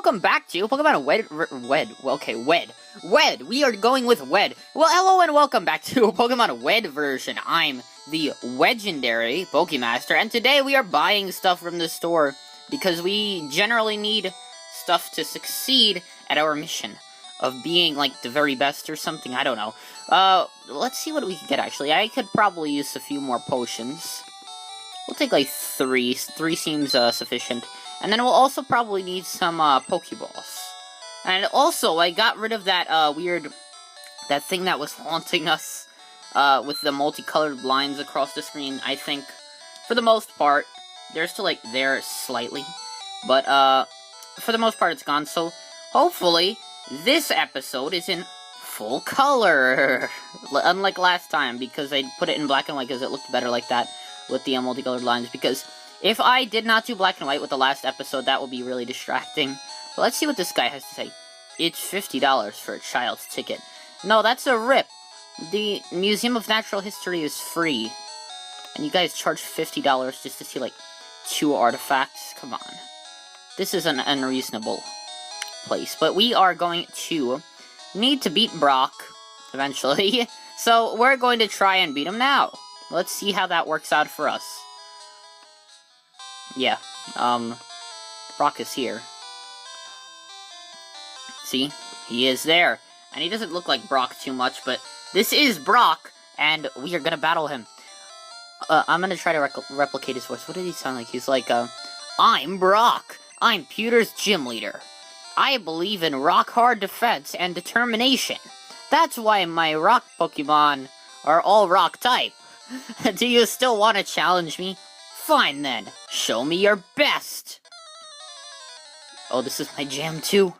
welcome back to Pokemon Wed. We are going with Wed. Well, hello and welcome back to Pokemon Wed version. I'm the Legendary PokéMaster, and today we are buying stuff from the store because we generally need stuff to succeed at our mission of being, like, the very best or something. I don't know. Let's see what we can get, actually. I could probably use a few more potions. We'll take, like, three. Three seems, sufficient. And then we'll also probably need some, Pokeballs. And also, I got rid of that, that thing that was haunting us, with the multicolored lines across the screen. I think, for the most part, they're still, like, there slightly. But, for the most part, it's gone. So, hopefully, this episode is in full color. Unlike last time, because I put it in black and white because it looked better like that with the multicolored lines. Because if I did not do black and white with the last episode, that would be really distracting. But let's see what this guy has to say. It's $50 for a child's ticket. No, that's a rip. The Museum of Natural History is free. And you guys charge $50 just to see, like, 2 artifacts? Come on. This is an unreasonable place. But we are going to need to beat Brock, eventually. So, we're going to try and beat him now. Let's see how that works out for us. Yeah, Brock is here. See? He is there. And he doesn't look like Brock too much, but this is Brock, and we are gonna battle him. I'm gonna try to replicate his voice. What did he sound like? He's like, I'm Brock. I'm Pewter's gym leader. I believe in rock-hard defense and determination. That's why my rock Pokemon are all rock type. Do you still want to challenge me? Fine then, show me your best! Oh, this is my jam too?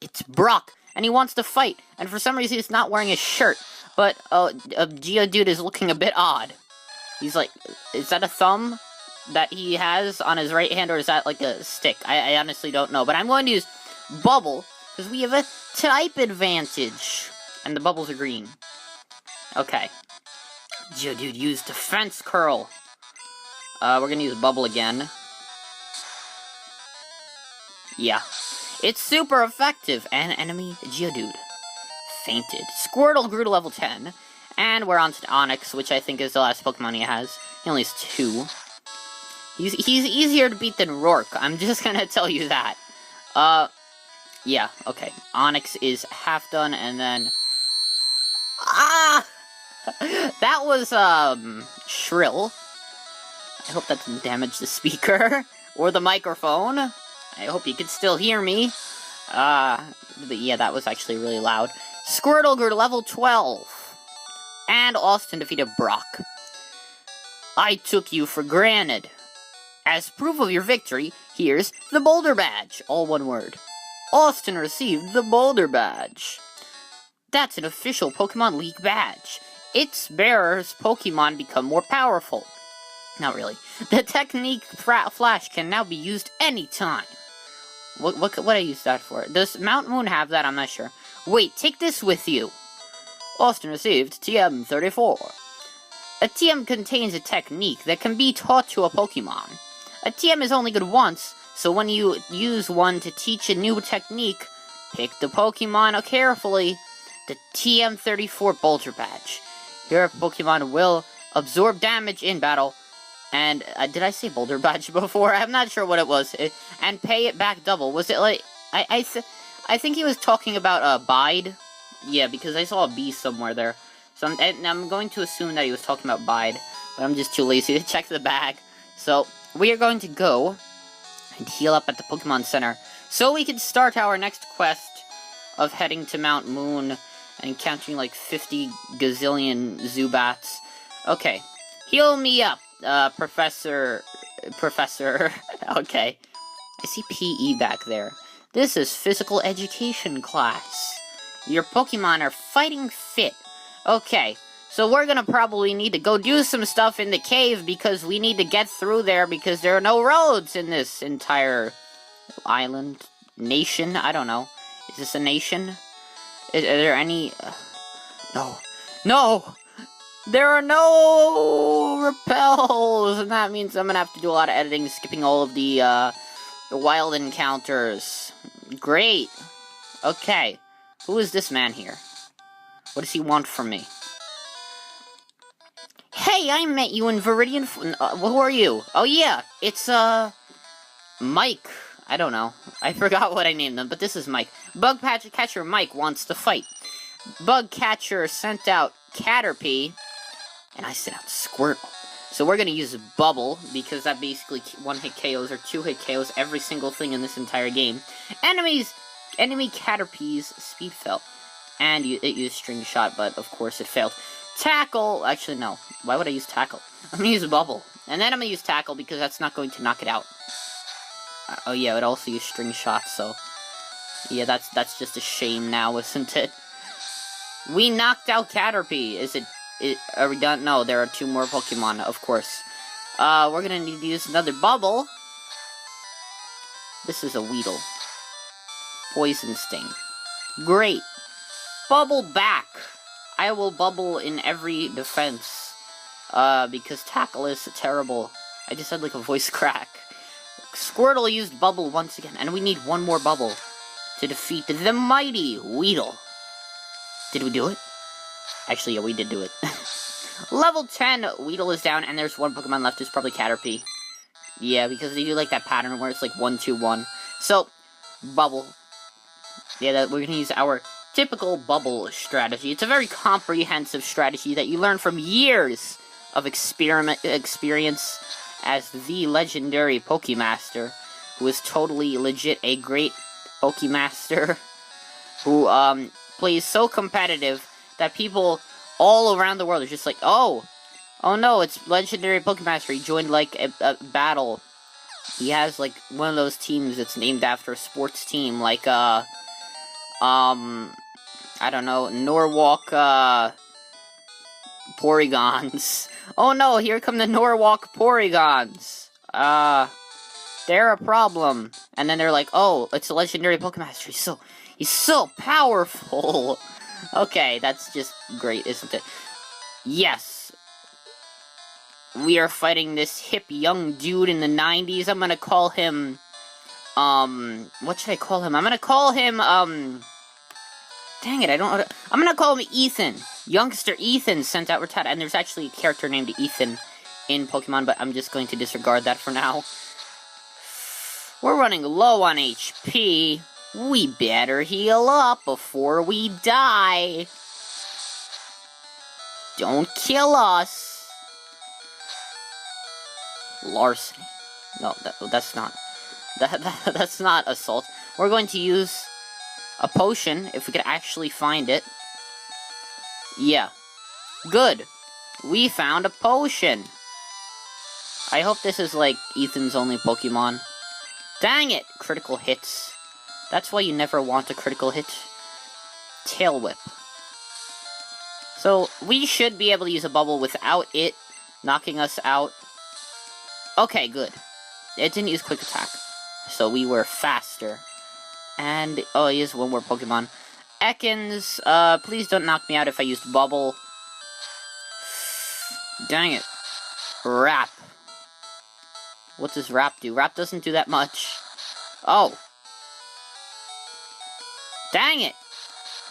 It's Brock, and he wants to fight, and for some reason he's not wearing a shirt, but, Geodude is looking a bit odd. He's like, is that a thumb that he has on his right hand, or is that like a stick? I honestly don't know, but I'm going to use Bubble, because we have a type advantage, and the bubbles are green. Okay. Geodude used Defense Curl. We're gonna use Bubble again. Yeah. It's super effective. And enemy Geodude fainted. Squirtle grew to level 10. And we're on to Onix, which I think is the last Pokemon he has. He only has 2. He's easier to beat than Rourke. I'm just gonna tell you that. Yeah, okay. Onix is half done, and then... Ah! That was, shrill. I hope that didn't damage the speaker. Or the microphone. I hope you can still hear me. But yeah, that was actually really loud. Squirtle grew to level 12. And Austin defeated Brock. I took you for granted. As proof of your victory, here's the Boulder Badge. All one word. Austin received the Boulder Badge. That's an official Pokemon League badge. Its bearer's Pokemon become more powerful. Not really. The technique Flash can now be used anytime. What I use that for? Does Mount Moon have that? I'm not sure. Wait, take this with you. Austin received TM34. A TM contains a technique that can be taught to a Pokemon. A TM is only good once, so when you use one to teach a new technique, pick the Pokemon carefully. The TM34 Boulder Badge. Your Pokemon will absorb damage in battle, and, did I say Boulder Badge before? I'm not sure what it was, and pay it back double. Was it like, I think he was talking about, Bide? Yeah, because I saw a B somewhere there. So I'm going to assume that he was talking about Bide, but I'm just too lazy to check the bag. So, we are going to go and heal up at the Pokemon Center, so we can start our next quest of heading to Mount Moon and encountering like 50 gazillion Zubats. Okay. Heal me up, Professor. Okay. I see PE back there. This is physical education class. Your Pokemon are fighting fit. Okay. So we're gonna probably need to go do some stuff in the cave because we need to get through there because there are no roads in this entire island. Nation? I don't know. Is this a nation? Are there any... No. No! There are no repels! And that means I'm gonna have to do a lot of editing, skipping all of the, Wild encounters. Great. Okay. Who is this man here? What does he want from me? Hey, I met you in Viridian... who are you? Oh, yeah. It's, Mike. I don't know. I forgot what I named them, but this is Mike. Bug catcher Mike wants to fight. Bug catcher sent out Caterpie, and I sent out Squirtle. So we're gonna use Bubble, because that basically one-hit KOs or two-hit KOs every single thing in this entire game. Enemy Caterpie's speed fell. And it used String Shot, but of course it failed. Tackle! Actually, no. Why would I use Tackle? I'm gonna use Bubble. And then I'm gonna use Tackle, because that's not going to knock it out. Oh yeah, it also used String Shot, so... yeah, that's just a shame now, isn't it? We knocked out Caterpie! Are we done? No, there are two more Pokemon, of course. We're gonna need to use another Bubble. This is a Weedle. Poison Sting. Great. Bubble back. I will Bubble in every defense. Because Tackle is terrible. I just had like a voice crack. Squirtle used Bubble once again, and we need one more Bubble to defeat the mighty Weedle. Did we do it? Actually, yeah, we did do it. Level 10, Weedle is down, and there's one Pokemon left, it's probably Caterpie. Yeah, because they do like that pattern where it's like 1-2-1. So, Bubble. Yeah, we're gonna use our typical Bubble strategy. It's a very comprehensive strategy that you learn from years of experience as the legendary PokéMaster, who is totally legit a great PokéMaster, who plays so competitive that people all around the world are just like, oh no, it's legendary PokéMaster. He joined like a battle. He has like one of those teams that's named after a sports team, like I don't know, Norwalk Porygons. Oh no, here come the Norwalk Porygons. They're a problem. And then they're like, oh, it's a legendary PokéMaster. He's so powerful. Okay, that's just great, isn't it? Yes. We are fighting this hip young dude in the 90s. I'm gonna call him, what should I call him? I'm gonna call him, dang it, I don't know. I'm gonna call him Ethan. Youngster Ethan sent out Rattata, and there's actually a character named Ethan in Pokemon, but I'm just going to disregard that for now. We're running low on HP. We better heal up before we die. Don't kill us. Larceny. No, that's not. That's not assault. We're going to use a potion, if we could actually find it. Yeah. Good. We found a potion. I hope this is, like, Ethan's only Pokemon. Dang it! Critical hits. That's why you never want a critical hit. Tail Whip. So, we should be able to use a Bubble without it knocking us out. Okay, good. It didn't use Quick Attack. So we were faster. And, oh, he is one more Pokemon. Ekans, please don't knock me out if I used Bubble. Dang it. Wrap. What does Wrap do? Wrap doesn't do that much. Oh. Dang it.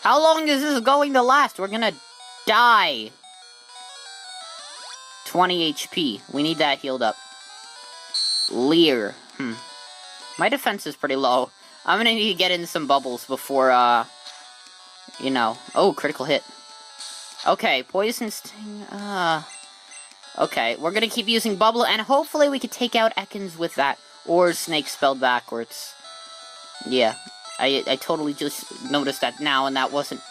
How long is this going to last? We're gonna die. 20 HP. We need that healed up. Leer. My defense is pretty low. I'm gonna need to get in some bubbles before, you know. Oh, critical hit. Okay, Poison Sting, okay, we're gonna keep using Bubble, and hopefully we can take out Ekans with that. Or Snake spelled backwards. Yeah, I totally just noticed that now, and that wasn't,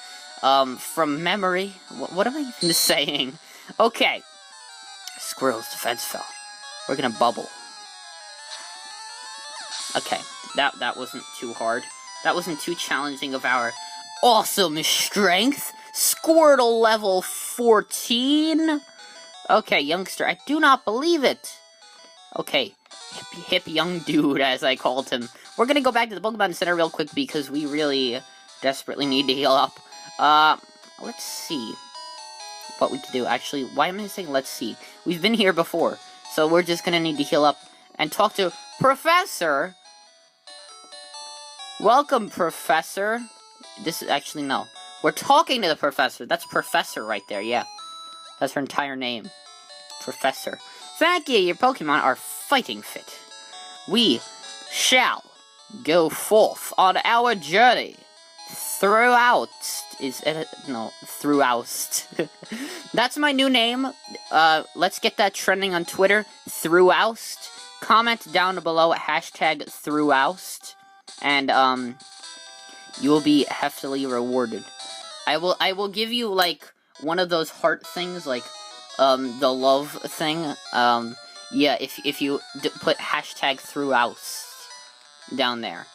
from memory. What am I even saying? Okay. Squirrel's defense fell. We're gonna Bubble. Okay, that wasn't too hard. That wasn't too challenging of our awesome strength. Squirtle level 14. Okay, youngster, I do not believe it. Okay, hip young dude, as I called him. We're gonna go back to the Pokemon Center real quick because we really desperately need to heal up. Let's see what we can do. Actually, why am I saying let's see? We've been here before, so we're just gonna need to heal up and talk to Professor Welcome, Professor. This is actually, no. We're talking to the Professor. That's Professor right there, yeah. That's her entire name. Professor. Thank you, your Pokemon are fighting fit. We shall go forth on our journey throughout. Throughout. That's my new name. Let's get that trending on Twitter. Throughout. Comment down below hashtag throughout. And, you will be heftily rewarded. I will give you, like, one of those heart things, like, the love thing. Yeah, if you put hashtag throughout down there.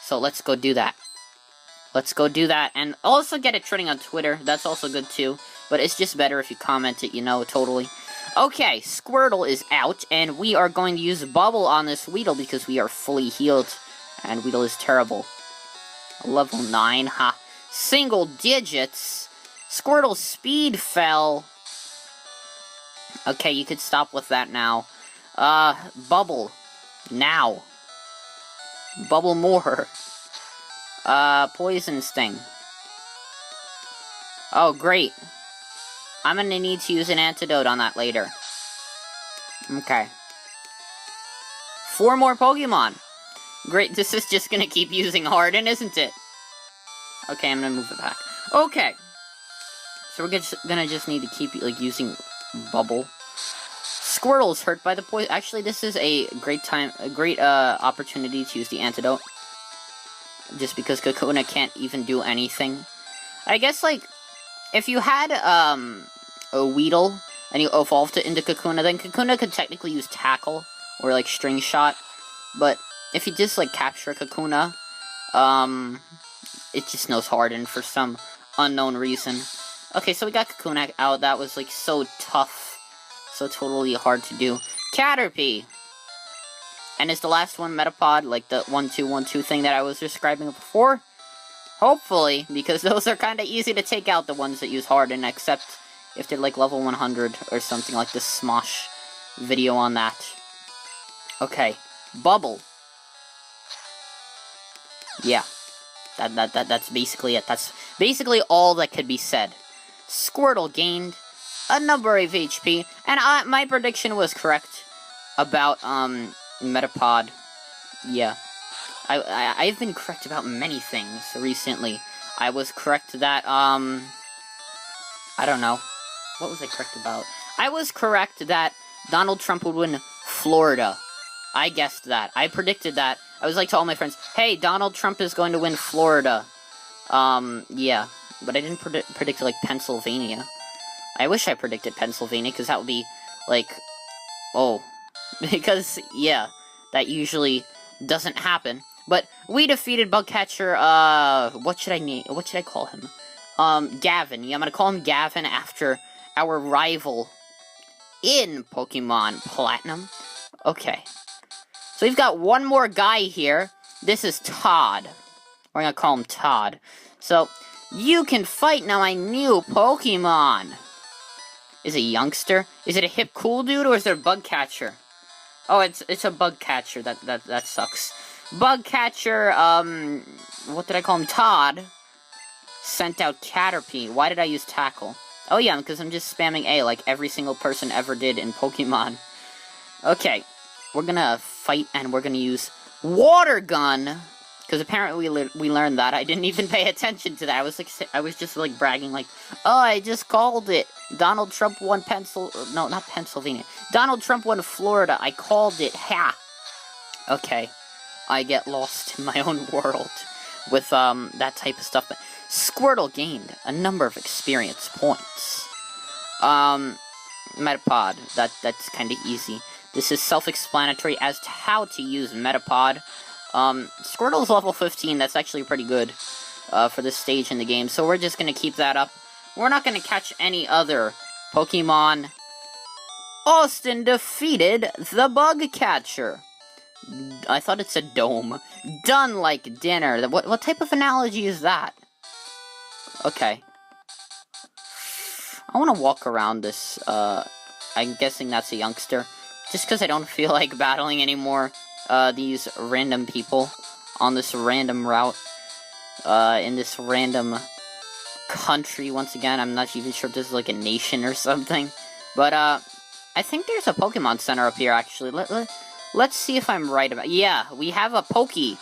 So let's go do that. Let's go do that, and also get it trending on Twitter. That's also good too, but it's just better if you comment it, you know, totally. Okay, Squirtle is out, and we are going to use Bubble on this Weedle because we are fully healed, and Weedle is terrible. Level 9, ha. Single digits. Squirtle's speed fell. Okay, you could stop with that now. Bubble. Now. Bubble more. Poison Sting. Oh, great. I'm gonna need to use an antidote on that later. Okay. 4 more Pokemon. Great, this is just gonna keep using Harden, isn't it? Okay, I'm gonna move it back. Okay. So we're gonna just need to keep, like, using Bubble. Squirtle's hurt by the poison. Actually, this is a great opportunity to use the antidote. Just because Kakuna can't even do anything. I guess, like, if you had, a Weedle, and you evolved it into Kakuna, then Kakuna could technically use Tackle, or, like, String Shot. But if you just, like, capture Kakuna, it just knows Harden for some unknown reason. Okay, so we got Kakuna out. That was, like, so tough. So totally hard to do. Caterpie! And is the last one Metapod, like the 1-2-1-2 thing that I was describing before? Hopefully, because those are kind of easy to take out, the ones that use Harden, except if they're like level 100 or something, like the Smosh video on that. Okay, Bubble. Yeah, that's basically it. That's basically all that could be said. Squirtle gained a number of HP, and my prediction was correct about, Metapod. Yeah. I've been correct about many things recently. I was correct that, I don't know. What was I correct about? I was correct that Donald Trump would win Florida. I guessed that. I predicted that. I was like to all my friends, hey, Donald Trump is going to win Florida. Yeah. But I didn't predict, like, Pennsylvania. I wish I predicted Pennsylvania, because that would be, like, oh. Because, yeah, that usually doesn't happen. But we defeated Bugcatcher, what should I call him? Gavin. Yeah, I'm gonna call him Gavin after our rival in Pokemon Platinum. Okay. So we've got one more guy here. This is Todd. We're gonna call him Todd. So, you can fight now my new Pokemon. Is it a youngster? Is it a hip cool dude, or is it a Bugcatcher? Oh, it's a Bugcatcher. That sucks. Bugcatcher, what did I call him? Todd sent out Caterpie. Why did I use Tackle? Oh yeah, because I'm just spamming A like every single person ever did in Pokemon. Okay, we're gonna fight and we're gonna use Water Gun. Because apparently we learned that. I didn't even pay attention to that. I was just like bragging like, oh, I just called it. Donald Trump won no, not Pennsylvania. Donald Trump won Florida. I called it. Ha! Okay. I get lost in my own world with, that type of stuff. But Squirtle gained a number of experience points. Metapod. That's kind of easy. This is self-explanatory as to how to use Metapod. Squirtle's level 15, that's actually pretty good, for this stage in the game, so we're just gonna keep that up. We're not gonna catch any other Pokemon. Austin defeated the Bugcatcher. I thought it said dome. Done like dinner. What type of analogy is that? Okay. I wanna walk around this, I'm guessing that's a youngster. Just because I don't feel like battling anymore. These random people on this random route, in this random country. Once again, I'm not even sure if this is like a nation or something, but I think there's a Pokemon Center up here, actually. Let's see if I'm right about... Yeah, we have a Poke.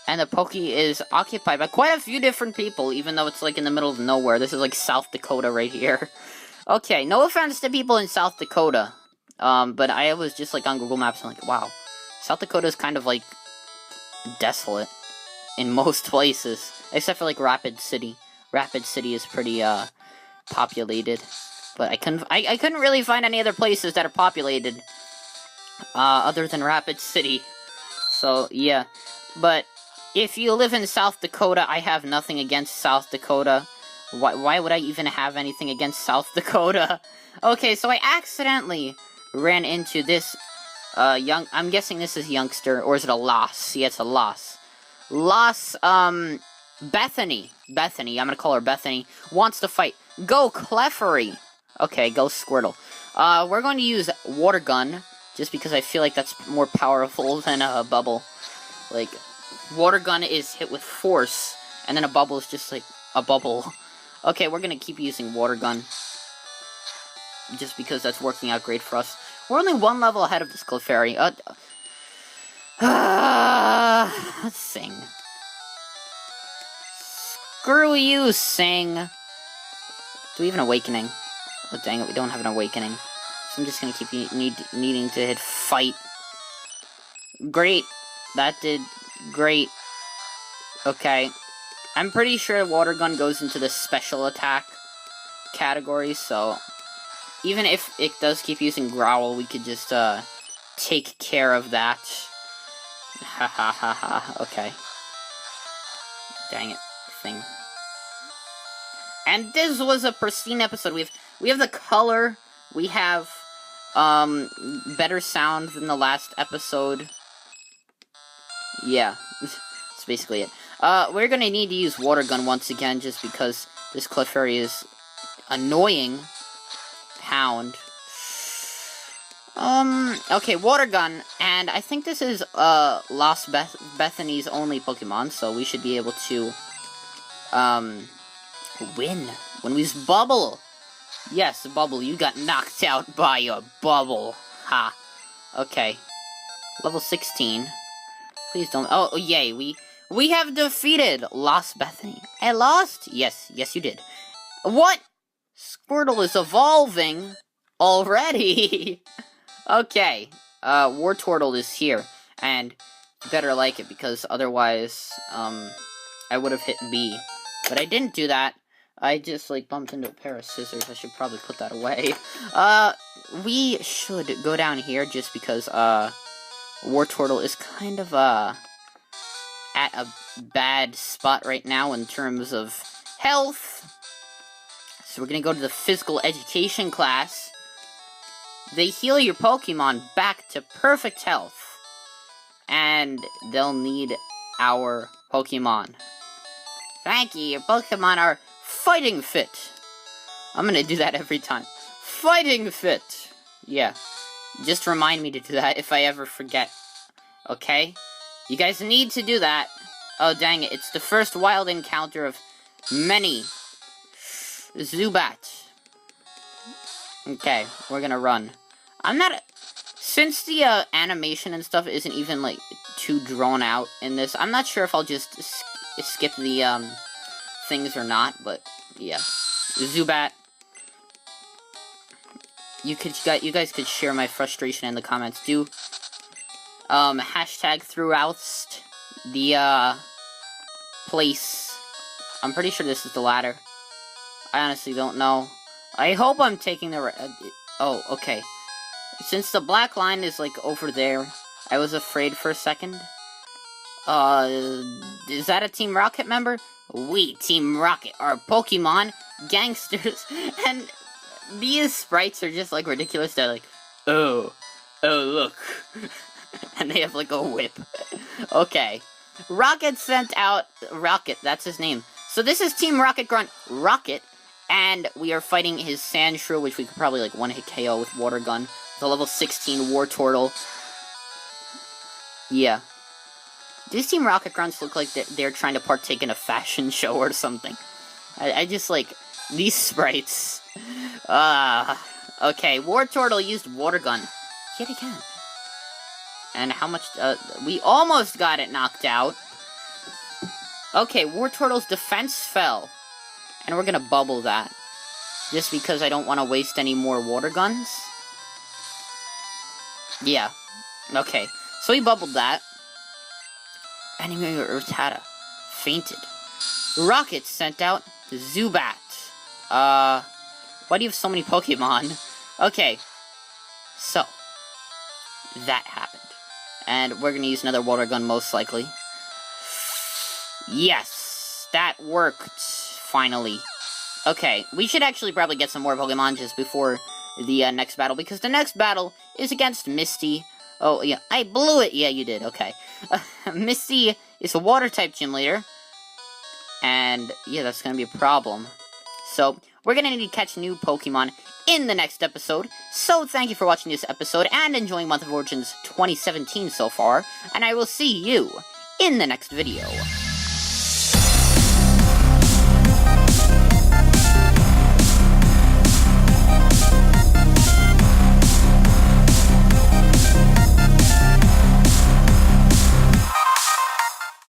And the Poke is occupied by quite a few different people, even though it's like in the middle of nowhere. This is like South Dakota right here. Okay, no offense to people in South Dakota. But I was just like on Google Maps and like, wow. South Dakota is kind of like desolate in most places. Except for like Rapid City. Rapid City is pretty populated. But I couldn't really find any other places that are populated other than Rapid City. So yeah. But if you live in South Dakota, I have nothing against South Dakota. Why would I even have anything against South Dakota? Okay, so I accidentally ran into this I'm guessing this is youngster, or is it a Loss? Yeah, it's a Loss. Loss, Bethany. Bethany, I'm gonna call her Bethany, wants to fight. Go Clefairy! Okay, go Squirtle. We're going to use Water Gun, just because I feel like that's more powerful than a Bubble. Like, Water Gun is hit with force, and then a Bubble is just like a bubble. Okay, we're gonna keep using Water Gun, just because that's working out great for us. We're only one level ahead of this Clefairy. Let's sing. Screw you, Sing. Do we have an Awakening? Oh, dang it, we don't have an Awakening. So I'm just gonna keep needing to hit Fight. Great. That did great. Okay. I'm pretty sure Water Gun goes into the special attack category, so even if it does keep using Growl, we could just take care of that. Ha ha ha ha. Okay. Dang it. Thing. And this was a pristine episode. We have the color. We have better sound than the last episode. Yeah, that's basically it. We're gonna need to use Water Gun once again, just because this Clefairy is annoying. Pound. Okay, Water Gun, and I think this is Lost Bethany's only Pokemon, so we should be able to win when we use Bubble. Yes, Bubble, you got knocked out by a Bubble. Ha. Okay. Level 16. Please don't. Oh, yay. We have defeated Lost Bethany. I lost? Yes, you did. What? Squirtle is evolving already. Okay. Wartortle is here, and you better like it, because otherwise, I would have hit B. But I didn't do that. I just, like, bumped into a pair of scissors. I should probably put that away. We should go down here, just because, Wartortle is kind of, at a bad spot right now in terms of health. So we're gonna go to the physical education class. They heal your Pokemon back to perfect health. And they'll need our Pokemon. Thank you, your Pokemon are fighting fit. I'm gonna do that every time. Fighting fit. Yeah. Just remind me to do that if I ever forget. Okay? You guys need to do that. Oh, dang it. It's the first wild encounter of many. Zubat. Okay, we're gonna run. I'm not... Since the animation and stuff isn't even, like, too drawn out in this, I'm not sure if I'll just skip the, things or not, but, yeah. Zubat. You guys could share my frustration in the comments. Do, hashtag throughout the, place. I'm pretty sure this is the ladder. I honestly don't know. I hope I'm taking the oh, okay. Since the black line is, like, over there, I was afraid for a second. Is that a Team Rocket member? We, Team Rocket, are Pokemon gangsters. And these sprites are just, like, ridiculous. They're like, oh, look. And they have, like, a whip. Okay. Rocket sent out... Rocket, that's his name. So this is Team Rocket Grunt Rocket. And we are fighting his Sandshrew, which we could probably, like, one-hit KO with Water Gun. The level 16 Wartortle. Yeah. These Team Rocket Grunts look like they're trying to partake in a fashion show or something. I just like these sprites. Okay, Wartortle used Water Gun yet again. And how much, we almost got it knocked out. Okay, Wartortle's defense fell. And we're gonna bubble that. Just because I don't want to waste any more Water Guns. Yeah. Okay, so we bubbled that. Enemy Rattata fainted. Rocket sent out Zubat. Why do you have so many Pokemon? Okay, so that happened. And we're gonna use another Water Gun most likely. Yes, that worked, finally. Okay, we should actually probably get some more Pokemon just before the next battle, because the next battle is against Misty. Oh, yeah, I blew it! Yeah, you did, okay. Misty is a Water-type gym leader, and yeah, that's gonna be a problem. So, we're gonna need to catch new Pokemon in the next episode. So, thank you for watching this episode and enjoying Month of Origins 2017 so far, and I will see you in the next video.